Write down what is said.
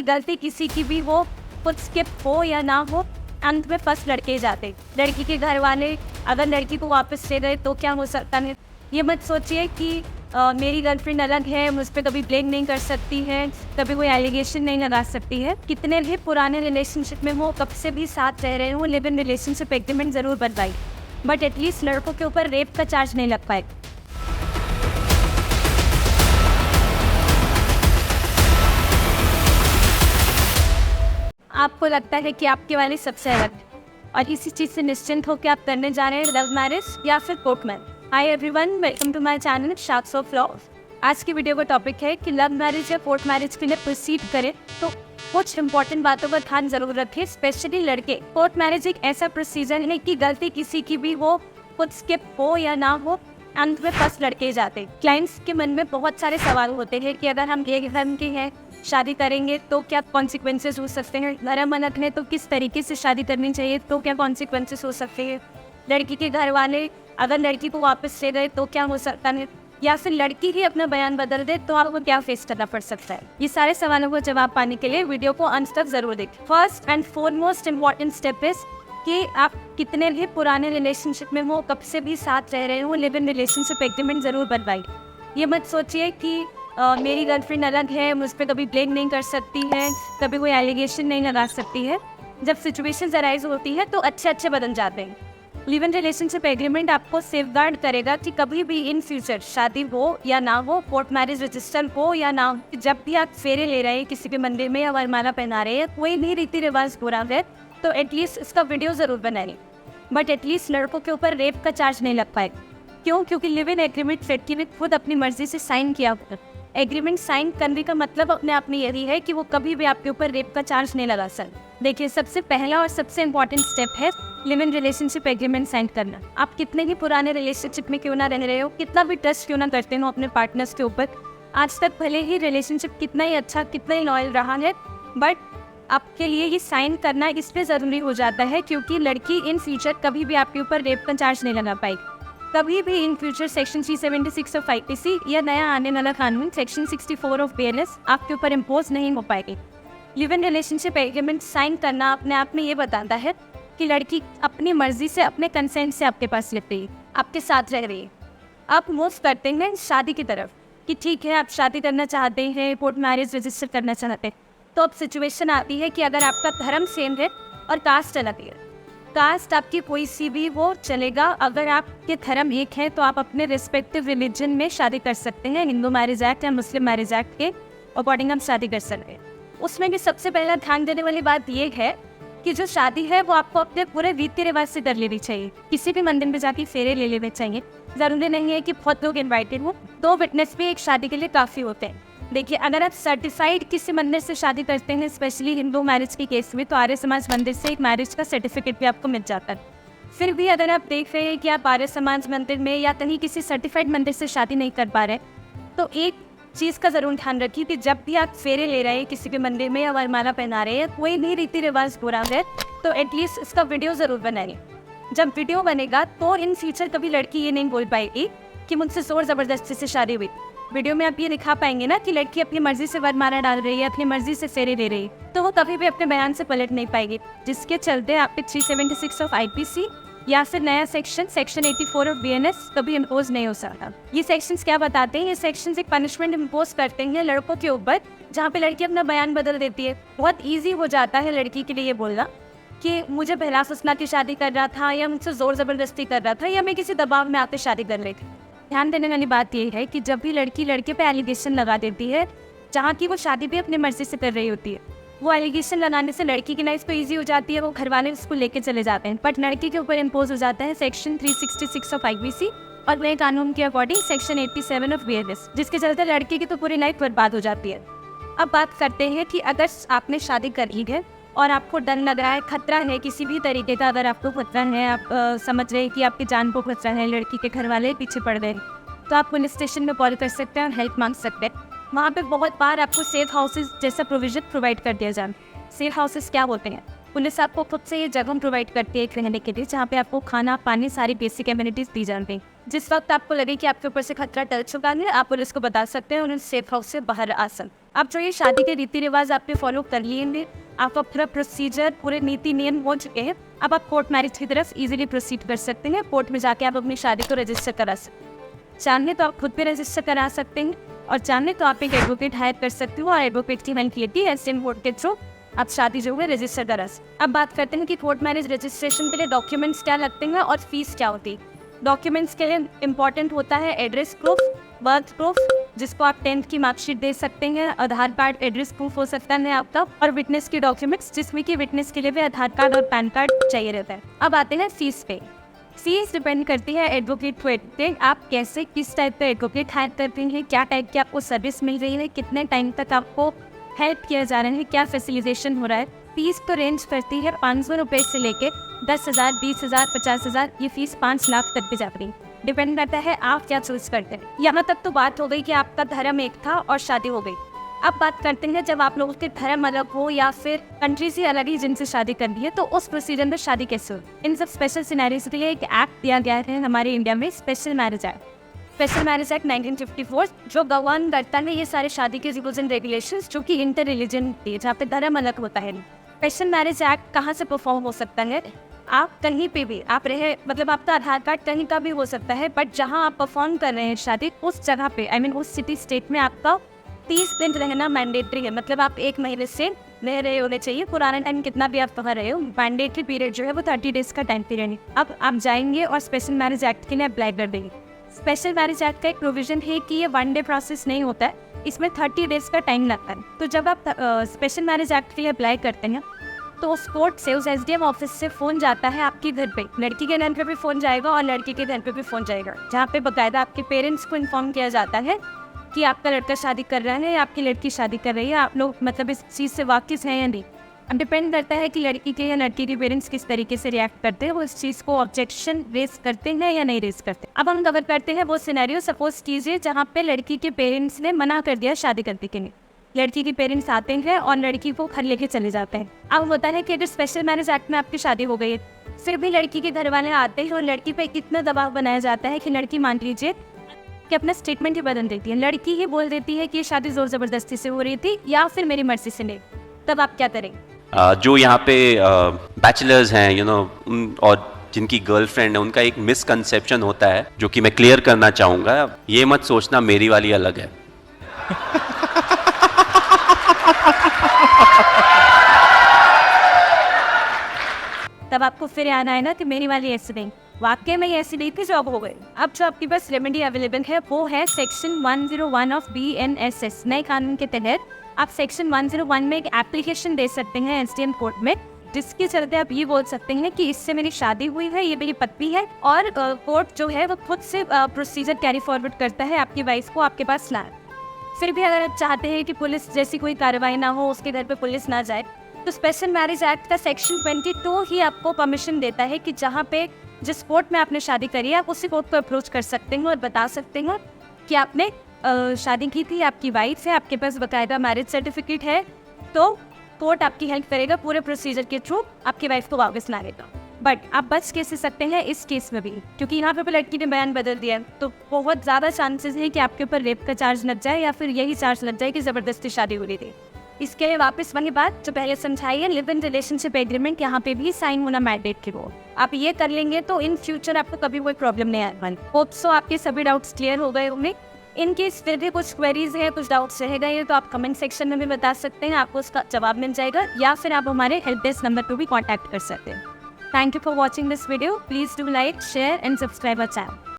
गलती किसी की भी हो, कुछ स्किप हो या ना हो, अंत में फर्स्ट लड़के ही जाते। लड़की के घर वाले अगर लड़की को वापस ले गए तो क्या हो सकता है। ये मत सोचिए कि मेरी गर्लफ्रेंड अलग है, मुझ पर कभी ब्लेम नहीं कर सकती है, कभी कोई एलिगेशन नहीं लगा सकती है। कितने भी पुराने रिलेशनशिप में हो, कब से भी साथ रह रहे हो, लिव इन रिलेशनशिप एग्रीमेंट ज़रूर बनवाई, बट एटलीस्ट लड़कों के ऊपर रेप का चार्ज नहीं लग पाए। आपको लगता है कि आपके वाले सबसे अलग है और इसी चीज़ से निश्चिंत हो कि आप करने जा रहे हैं लव मैरिज या फिर court marriage. Hi everyone, welcome to my channel sharks of love. आज की वीडियो का टॉपिक है कि लव मैरिज या कोर्ट मैरिज के लिए प्रोसीड करें तो कुछ इंपॉर्टेंट बातों का ध्यान जरूर रखें, स्पेशली लड़के। कोर्ट मैरिज एक ऐसा प्रोसीजर है कि गलती किसी की भी हो, कुछ स्किप हो या ना हो, अंत में फर्स्ट लड़के ही जाते। क्लाइंट्स के मन में बहुत सारे सवाल होते हैं कि अगर हम एक धर्म के हैं, शादी करेंगे तो क्या कॉन्सिक्वेंसेस हो सकते हैं, धर्म अलग है तो किस तरीके से शादी करनी चाहिए, तो क्या कॉन्सिक्वेंसेस हो सकते हैं, लड़की के घर वाले अगर लड़की को वापस ले गए तो क्या हो सकता है, या फिर लड़की ही अपना बयान बदल दे तो आपको क्या फेस करना पड़ सकता है। ये सारे सवालों को जवाब पाने के लिए वीडियो को अंत तक जरूर देखें। First and foremost important step is कि आप कितने भी पुराने रिलेशनशिप में हो, कब से भी साथ रह रहे हो, लिव इन रिलेशनशिप एग्रीमेंट ज़रूर बनवाइए। ये मत सोचिए कि मेरी गर्लफ्रेंड अलग है, मुझ पर कभी ब्लेम नहीं कर सकती है, कभी कोई एलिगेशन नहीं लगा सकती है। जब सिचुएशंस अराइज होती है तो अच्छे बदल जाते हैं। लिव इन रिलेशनशिप एग्रीमेंट आपको सेफगार्ड करेगा कि कभी भी इन फ्यूचर शादी हो या ना हो, कोर्ट मैरिज रजिस्टर हो या ना हो, जब भी आप फेरे ले रहे हैं किसी भी मंदिर में या वरमाला पहना रहे हैं, कोई भी रीति रिवाज हो रहा है तो एटलीस्ट इसका वीडियो ज़रूर बनाइए, बट एटलीस्ट लड़कों के ऊपर रेप का चार्ज नहीं लग पाएगा। क्यों? क्योंकि लिव इन एग्रीमेंट लड़की ने खुद अपनी मर्जी से साइन किया हुआ। एग्रीमेंट साइन करने का मतलब अपने आप में यही है कि वो कभी भी आपके ऊपर रेप का चार्ज नहीं लगा सकते। देखिए, सबसे पहला और सबसे इम्पॉर्टेंट स्टेप है live in relationship agreement sign करना। आप कितने भी पुराने रिलेशनशिप में क्यों ना रह रहे हो, कितना भी ट्रस्ट क्यों ना करते हो अपने पार्टनर्स के ऊपर, आज तक भले ही रिलेशनशिप कितना ही अच्छा, कितना ही लॉयल रहा है, बट आपके लिए ये साइन करना इसलिए ज़रूरी हो जाता है क्योंकि लड़की इन फ्यूचर कभी भी आपके ऊपर रेप का चार्ज नहीं लगा पाएगी। कभी भी in future section 376 of IPC या नया आने वाला कानून सेक्शन 64 ऑफ BNS आपके ऊपर इम्पोज नहीं हो पाएगी। Live in relationship agreement sign करना अपने आप में ये बताता है कि लड़की अपनी मर्जी से, अपने कंसेंट से आपके पास लिख रही है, आपके साथ रह रही है। आप मूव करते हैं शादी की तरफ कि ठीक है, आप शादी करना चाहते हैं, कोर्ट मैरिज रजिस्टर करना चाहते हैं, तो अब सिचुएशन आती है कि अगर आपका धर्म सेम है और कास्ट अलग है, कास्ट आपकी कोई सी भी वो चलेगा। अगर आपके धर्म एक है तो आप अपने रिस्पेक्टिव रिलीजन में शादी कर सकते हैं। हिंदू मैरिज एक्ट या मुस्लिम मैरिज एक्ट के अकॉर्डिंग हम शादी कर सकते हैं। उसमें भी सबसे पहला ध्यान देने वाली बात ये है कि जो शादी है वो आपको अपने पूरे रीति रिवाज से कर लेनी चाहिए। किसी भी मंदिर में जाके फेरे ले लेने चाहिए। ज़रूरी नहीं है कि बहुत लोग इन्वाइटेड हो, 2 विटनेस भी एक शादी के लिए काफ़ी होते हैं। देखिए, अगर आप सर्टिफाइड किसी मंदिर से शादी करते हैं, स्पेशली हिंदू मैरिज के केस में, तो आर्य समाज मंदिर से एक मैरिज का सर्टिफिकेट भी आपको मिल जाता है। फिर भी अगर आप देख रहे हैं कि आप आर्य समाज मंदिर में या कहीं किसी सर्टिफाइड मंदिर से शादी नहीं कर पा रहे, तो एक चीज़ का ज़रूर ध्यान रखिए कि जब भी आप फेरे ले रहे हैं किसी भी मंदिर में या वरमाला पहना रहे हैं, कोई भी रीति रिवाज हो रहा है, तो एटलीस्ट इसका वीडियो ज़रूर बनाइए। जब वीडियो बनेगा तो इन फ्यूचर कभी लड़की ये नहीं बोल पाएगी कि मुझसे जोर ज़बरदस्ती से शादी हुई। वीडियो में आप ये दिखा पाएंगे ना कि लड़की अपनी मर्जी से वरमाला डाल रही है, अपनी मर्जी से फेरे ले रही है, तो वो कभी भी अपने बयान से पलट नहीं पाएगी, जिसके चलते आप पे 376 ऑफ IPC या फिर नया सेक्शन 84 ऑफ BNS कभी इम्पोज नहीं हो सकता। ये सेक्शंस क्या बताते हैं? ये सेक्शंस एक पनिशमेंट इम्पोज करते हैं लड़कों के ऊपर जहाँ पे लड़की अपना बयान बदल देती है। बहुत ईजी हो जाता है लड़की के लिए ये बोलना कि मुझे बहला फुसला के शादी कर रहा था, या मुझसे जोर ज़बरदस्ती कर रहा था, या मैं किसी दबाव में आकर शादी कर रही थी। ध्यान देने वाली बात यह है कि जब भी लड़की लड़के पे एलिगेशन लगा देती है, जहाँ की वो शादी भी अपनी मर्जी से कर रही होती है, वो एलिगेशन लगाने से लड़की की लाइफ तो ईजी हो जाती है, वो घर वाले उसको लेके चले जाते हैं, बट लड़की के ऊपर इम्पोज हो जाता है सेक्शन 366 ऑफ IPC और नए कानून के अकॉर्डिंग सेक्शन 87 ऑफ BNS, जिसके चलते लड़की की तो पूरी लाइफ बर्बाद हो जाती है। अब बात करते हैं कि अगर आपने शादी कर ली है और आपको डर लग रहा है, खतरा है किसी भी तरीके का, अगर आपको खतरा है, आप समझ रहे हैं कि आपकी जान को खतरा है, लड़की के घर वाले पीछे पड़ गए, तो आप पुलिस स्टेशन में कॉल कर सकते हैं और हेल्प मांग सकते हैं। वहाँ पे बहुत बार आपको सेफ हाउसेस जैसा प्रोविजन प्रोवाइड कर दिया जाए। सेफ हाउसेस क्या होते हैं? पुलिस आपको खुद से ये जगह प्रोवाइड करती है रहने के लिए, जहाँ पे आपको खाना, पानी, सारी बेसिक एमिनिटीज़ दी जाती हैं। जिस वक्त आपको लगे कि आपके ऊपर से खतरा टल चुका है, आप पुलिस को बता सकते हैं और उन सेफ हाउस से बाहर आ सकते। अब जो ये शादी के रीति रिवाज आपने फॉलो कर लिए हैं, आपका पूरा प्रोसीजर, पूरे नीति नियम हो चुके हैं, अब आप कोर्ट मैरिज की तरफ इजीली प्रोसीड कर सकते हैं। कोर्ट में जाके आप अपनी शादी को रजिस्टर करा सकते हैं। चाहे तो आप खुद भी रजिस्टर करा सकते हैं और चाहे तो आप एक एडवोकेट हायर कर सकते हो और एडवोकेट की हेल्प लेके एसडीएम कोर्ट के थ्रू आप शादी जो है रजिस्टर करा सकते। अब बात करते हैं कि कोर्ट मैरिज रजिस्ट्रेशन के लिए डॉक्यूमेंट्स क्या लगते हैं और फीस क्या होती है। डॉक्यूमेंट्स के लिए इंपॉर्टेंट होता है एड्रेस प्रूफ, बर्थ प्रूफ, जिसको आप 10th की मार्कशीट दे सकते हैं, आधार कार्ड एड्रेस प्रूफ हो सकता है आपका, और विटनेस के डॉक्यूमेंट्स, जिसमें कि विटनेस के लिए भी आधार कार्ड और पैन कार्ड चाहिए रहता है। अब आते हैं फीस पे। फीस डिपेंड करती है एडवोकेट टू एडवोकेट, आप कैसे किस टाइप का एडवोकेट हायर करते हैं, क्या टाइप की आपको सर्विस मिल रही है, कितने टाइम तक आपको हेल्प किया जा रहा है, क्या फैसिलिटेशन हो रहा है। फीस तो रेंज करती है 500 रुपये से लेके 10,000, 20,000, 50,000, ये फीस 5 लाख तक भी जाती है। डिपेंड करता है आप क्या चूज करते हैं। यहाँ तक तो बात हो गई कि आपका धर्म एक था और शादी हो गई। अब बात करते हैं जब आप लोगों के धर्म अलग हो या फिर कंट्री से अलग ही जिनसे शादी करनी है, तो उस प्रोसीजर में शादी कैसे हो। इन सब स्पेशल सिनेरियोज के लिए एक एक्ट दिया गया है हमारे इंडिया में, special marriage act. Special marriage act 1954 जो गवर्न करता है ये सारे शादी के रूल्स एंड रेगुलेशंस जो कि इंटर रिलीजन है, जहाँ पे धर्म अलग होता है। स्पेशल मैरिज एक्ट कहाँ से परफॉर्म हो सकता है, आप कहीं पे भी आप रहे, मतलब आपका आधार कार्ड कहीं का भी हो सकता है, बट जहाँ आप परफॉर्म कर रहे हैं शादी उस जगह पे, आई मीन उस सिटी स्टेट में आपका 30 दिन रहना मैंडेटरी है। मतलब आप 1 महीने से रह रहे होने चाहिए, पुराना टाइम कितना भी आप वहाँ रहे हो। मैंडेटरी पीरियड जो है वो 30 डेज का टाइम पीरियड है। अब आप जाएंगे और स्पेशल मैरिज एक्ट के लिए अप्लाई कर देंगे। स्पेशल मैरिज एक्ट का एक प्रोविजन है कि ये 1 डे प्रोसेस नहीं होता है, इसमें 30 डेज का टाइम लगता है। तो जब आप स्पेशल मैरिज एक्ट के लिए अप्लाई करते हैं तो उस कोर्ट से, उस एसडीएम ऑफिस से फ़ोन जाता है आपके घर पे, लड़की के घर पे भी फ़ोन जाएगा और लड़की के घर पे भी फ़ोन जाएगा, जहाँ पे बाकायदा आपके पेरेंट्स को इन्फॉर्म किया जाता है कि आपका लड़का शादी कर रहा है या आपकी लड़की शादी कर रही है, आप लोग मतलब इस चीज़ से वाकिफ़ हैं या नहीं। अब डिपेंड करता है कि लड़की के या लड़की के पेरेंट्स किस तरीके से रिएक्ट करते हैं, वो इस चीज़ को ऑब्जेक्शन रेज करते हैं या नहीं रेज करते। अब हम कवर करते हैं वो सिनेरियो, सपोज कीजिए जहाँ पे लड़की के पेरेंट्स ने मना कर दिया शादी करने के लिए। लड़की के पेरेंट्स आते हैं और लड़की को घर लेके चले जाते हैं। अब होता है कि अगर स्पेशल मैरिज एक्ट में आपकी शादी हो गई है, फिर भी लड़की के घर वाले आते हैं और लड़की पे इतना दबाव बनाया जाता है कि लड़की मान लीजिए कि अपना स्टेटमेंट ही बदल देती है। लड़की ही बोल देती है कि ये शादी जोर ज़बरदस्ती से हो रही थी या फिर मेरी मर्जी से नहीं। तब आप क्या करेंगे? जो यहाँ पे बैचलर्स हैं और जिनकी गर्लफ्रेंड है, उनका एक मिसकंसेप्शन होता है जो कि मैं क्लियर करना चाहूँगा। ये मत सोचना मेरी वाली अलग है। तब आपको फिर याद आए ना कि मेरी वाली ऐसी नहीं, वाकई में ऐसी नहीं थी जो अब हो गई। अब जो आपके पास रेमेडी अवेलेबल है वो है सेक्शन 101 ऑफ BNSS। नए कानून के तहत आप सेक्शन 101 में एक एप्लीकेशन दे सकते हैं एसडीएम कोर्ट में, जिसके चलते आप ये बोल सकते हैं कि इससे मेरी शादी हुई है, ये मेरी पत्नी है, और कोर्ट जो है वो खुद से प्रोसीजर कैरी फॉरवर्ड करता है आपकी वाइफ को आपके पास लाए। फिर भी अगर आप चाहते हैं कि पुलिस जैसी कोई कार्रवाई ना हो, उसके घर पे पुलिस ना जाए, तो स्पेशल मैरिज एक्ट का सेक्शन 22 ही आपको परमिशन देता है कि जहाँ पे जिस कोर्ट में आपने शादी करी है आप उसी कोर्ट को अप्रोच कर सकते हैं और बता सकते हैं कि आपने शादी की थी, आपकी वाइफ है, आपके पास बाकायदा मैरिज सर्टिफिकेट है, तो कोर्ट आपकी हेल्प करेगा पूरे प्रोसीजर के थ्रू आपकी वाइफ को वापस लाएगा। बट आप बच कैसे सकते हैं इस केस में भी, क्योंकि यहाँ पे लड़की ने बयान बदल दिया है, तो बहुत ज़्यादा चांसेस है कि आपके ऊपर रेप का चार्ज लग जाए या फिर यही चार्ज लग जाए कि ज़बरदस्ती शादी हो रही थी। इसके लिए वापस वही बात जो पहले समझाई है, लिव इन रिलेशनशिप एग्रीमेंट, यहाँ पे भी साइन होना मैंडेटरी हो। आप ये कर लेंगे तो इन फ्यूचर आपको कभी कोई प्रॉब्लम नहीं आएगा। होप सो आपके सभी डाउट्स क्लियर हो गए होंगे। इन केस फिर भी कुछ क्वेरीज है, कुछ डाउट्स रह गए तो आप कमेंट सेक्शन में भी बता सकते हैं, आपको उसका जवाब मिल जाएगा, या फिर आप हमारे हेल्प डेस्क नंबर पर भी कॉन्टैक्ट कर सकते हैं। Thank you for watching this video. Please do like, share and subscribe our channel.